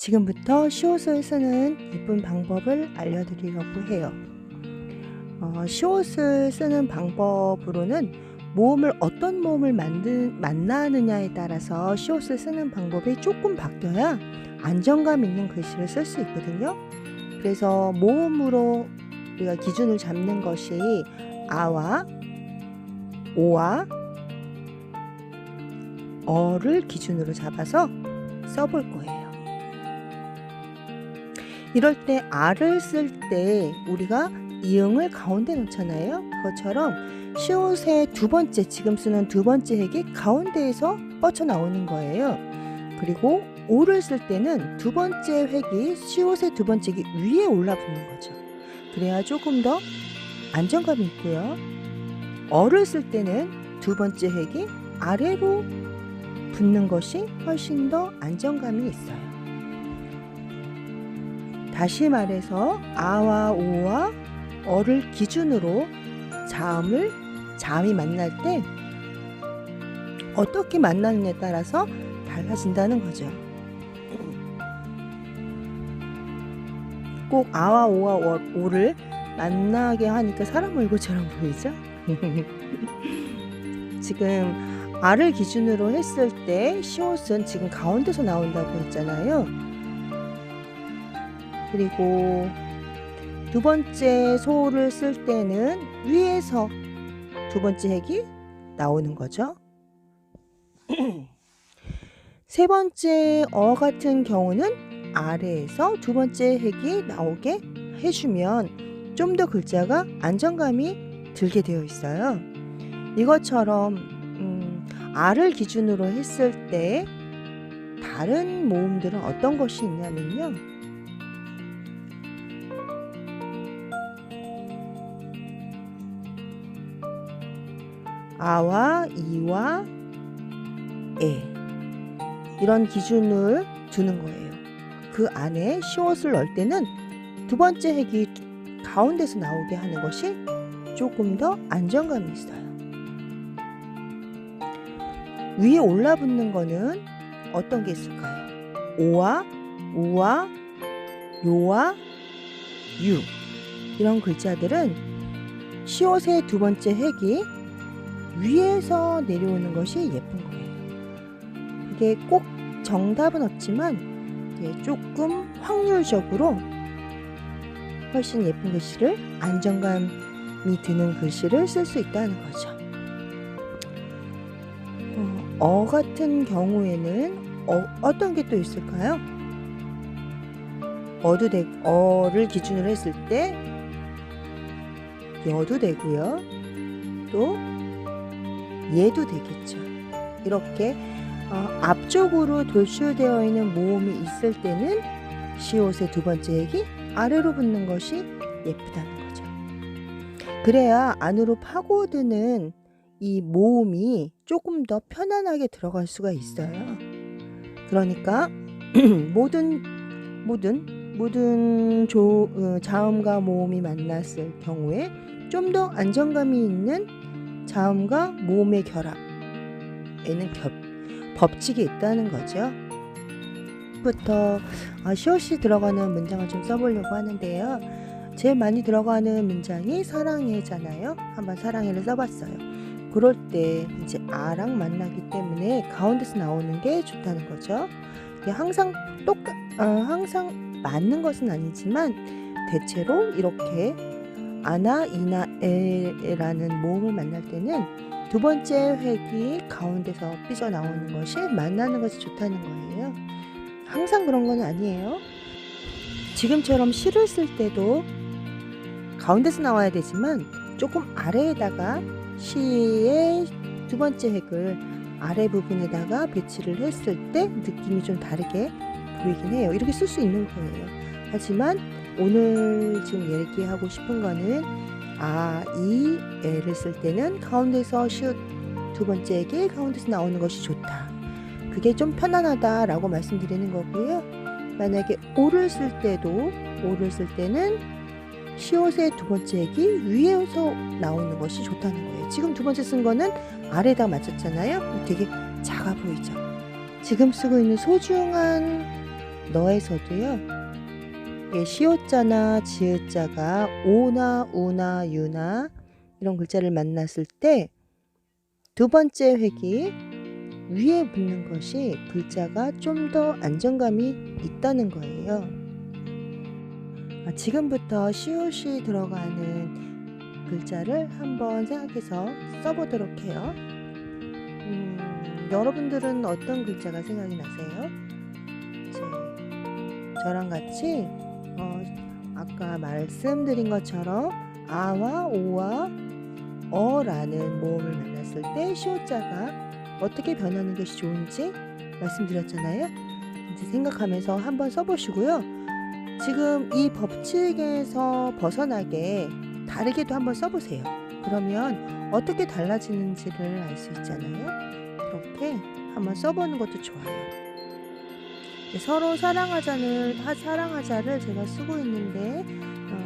지금부터 시옷을 쓰는 예쁜 방법을 알려드리려고 해요. 시옷을 쓰는 방법으로는 어떤 모음을 만나느냐에 따라서 시옷을 쓰는 방법이 조금 바뀌어야 안정감 있는 글씨를 쓸 수 있거든요. 그래서 모음으로 우리가 기준을 잡는 것이 아와 오와 어를 기준으로 잡아서 써볼 거예요. 이럴 때 아를 쓸 때 우리가 이응을 가운데 놓잖아요. 그것처럼 시옷의 두 번째, 지금 쓰는 두 번째 핵이 가운데에서 뻗쳐 나오는 거예요. 그리고 오를 쓸 때는 두 번째 획이 시옷의 두 번째 획이 위에 올라붙는 거죠. 그래야 조금 더 안정감이 있고요. 어를 쓸 때는 두 번째 획이 아래로 붙는 것이 훨씬 더 안정감이 있어요. 다시 말해서 아와 오와 어를 기준으로 자음이 만날 때 어떻게 만나느냐에 따라서 달라진다는 거죠. 꼭 아와 오와 오를 만나게 하니까 사람 얼굴처럼 보이죠? 지금 아를 기준으로 했을 때 시옷은 지금 가운데서 나온다고 했잖아요. 그리고 두 번째 소를 쓸 때는 위에서 두 번째 핵이 나오는 거죠. 세 번째 어 같은 경우는 아래에서 두 번째 핵이 나오게 해주면 좀 더 글자가 안정감이 들게 되어 있어요. 이것처럼 아를 기준으로 했을 때 다른 모음들은 어떤 것이 있냐면요. 아와 이와 에 이런 기준을 두는 거예요. 그 안에 시옷을 넣을 때는 두 번째 핵이 가운데서 나오게 하는 것이 조금 더 안정감이 있어요. 위에 올라붙는 거는 어떤 게 있을까요? 오와 우와 요와 유 이런 글자들은 시옷의 두 번째 핵이 위에서 내려오는 것이 예쁜 거예요. 이게 꼭 정답은 없지만 조금 확률적으로 훨씬 예쁜 글씨를 안정감이 드는 글씨를 쓸 수 있다는 거죠. 어 같은 경우에는 어떤 게 또 있을까요? 어를 기준으로 했을 때 여도 되고요. 또 얘도 되겠죠. 이렇게 앞쪽으로 돌출되어 있는 모음이 있을 때는 시옷의 두 번째 핵이 아래로 붙는 것이 예쁘다는 거죠. 그래야 안으로 파고드는 이 모음이 조금 더 편안하게 들어갈 수가 있어요. 그러니까 모든 자음과 모음이 만났을 경우에 좀 더 안정감이 있는 자음과 모음의 결합에는 법칙이 있다는 거죠. 부터 시옷이 들어가는 문장을 좀 써보려고 하는데요. 제일 많이 들어가는 문장이 사랑해잖아요. 한번 사랑해를 써봤어요. 그럴 때 이제 아랑 만나기 때문에 가운데서 나오는 게 좋다는 거죠. 항상 맞는 것은 아니지만 대체로 이렇게 아나 이나 에라는 모음을 만날 때는 두 번째 획이 가운데서 삐져나오는 것이 만나는 것이 좋다는 거예요. 항상 그런 건 아니에요. 지금처럼 시를 쓸 때도 가운데서 나와야 되지만 조금 아래에다가 시의 두 번째 획을 아래 부분에다가 배치를 했을 때 느낌이 좀 다르게 보이긴 해요. 이렇게 쓸 수 있는 거예요. 하지만 오늘 지금 얘기하고 싶은 거는 아, 이, 에를 쓸 때는 가운데서 시옷 두 번째 획이 가운데서 나오는 것이 좋다. 그게 좀 편안하다라고 말씀드리는 거고요. 만약에 오를 쓸 때는 시옷의 두 번째 획이 위에서 나오는 것이 좋다는 거예요. 지금 두 번째 쓴 거는 아래에다 맞췄잖아요. 되게 작아 보이죠. 지금 쓰고 있는 소중한 너에서도요. 이게 시옷자나 지읒자가 오나 우나 유나 이런 글자를 만났을 때 두 번째 획이 위에 붙는 것이 글자가 좀 더 안정감이 있다는 거예요. 지금부터 시옷이 들어가는 글자를 한번 생각해서 써보도록 해요. 여러분들은 어떤 글자가 생각이 나세요? 이제 저랑 같이 아까 말씀드린 것처럼 아와 오와 어라는 모음을 만났을 때 시옷자가 어떻게 변하는 것이 좋은지 말씀드렸잖아요. 이제 생각하면서 한번 써보시고요. 지금 이 법칙에서 벗어나게 다르게도 한번 써보세요. 그러면 어떻게 달라지는지를 알 수 있잖아요. 그렇게 한번 써보는 것도 좋아요. 서로 사랑하자를 제가 쓰고 있는데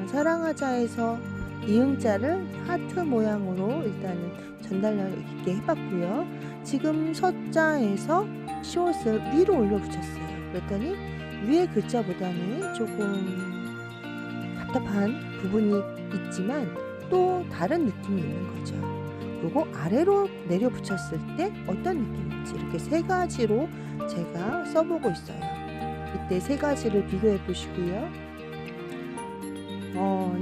사랑하자에서 이응자를 하트 모양으로 일단은 전달력 있게 해봤고요. 지금 서자에서 시옷을 위로 올려 붙였어요. 그랬더니 위에 글자보다는 조금 답답한 부분이 있지만 또 다른 느낌이 있는 거죠. 그리고 아래로 내려 붙였을 때 어떤 느낌인지 이렇게 세 가지로 제가 써보고 있어요. 이때 세 가지를 비교해 보시고요.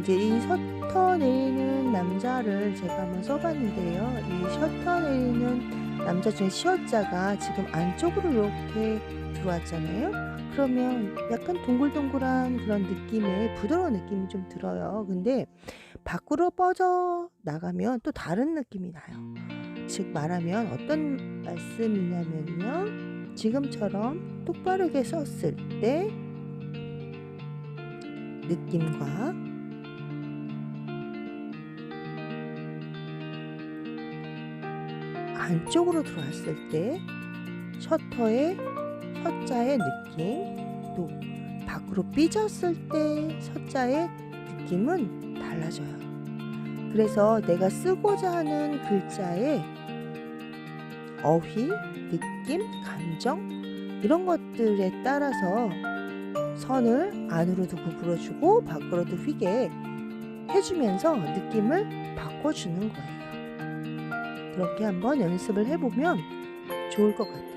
이제 이 셔터 내리는 남자를 제가 한번 써봤는데요. 이 셔터 내리는 남자 중에 시옷자가 지금 안쪽으로 이렇게 들어왔잖아요. 그러면 약간 동글동글한 그런 느낌의 부드러운 느낌이 좀 들어요. 근데 밖으로 뻗어 나가면 또 다른 느낌이 나요. 즉 말하면 어떤 말씀이냐면요. 지금처럼 똑바르게 썼을 때 느낌과 안쪽으로 들어왔을 때 셔터의 서자의 느낌, 또 밖으로 삐졌을 때 서자의 느낌은 달라져요. 그래서 내가 쓰고자 하는 글자의 어휘, 느낌, 감정 이런 것들에 따라서 선을 안으로도 구부러주고 밖으로도 휘게 해주면서 느낌을 바꿔주는 거예요. 그렇게 한번 연습을 해보면 좋을 것 같아요.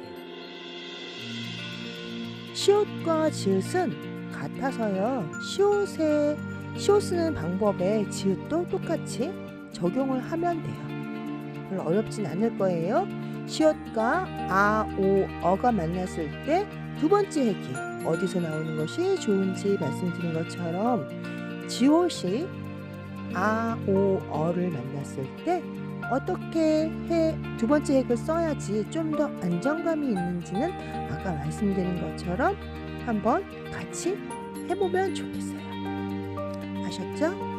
시옷과 지읒은 같아서요. 시옷 쓰는 방법에 지읒도 똑같이 적용을 하면 돼요. 별로 어렵진 않을 거예요. 시옷과 아, 오, 어가 만났을 때 두 번째 획이 어디서 나오는 것이 좋은지 말씀드린 것처럼 지읒이 아, 오, 어를 만났을 때 어떻게 두 번째 획을 써야지 좀 더 안정감이 있는지는 아까 말씀드린 것처럼 한번 같이 해보면 좋겠어요. 아셨죠?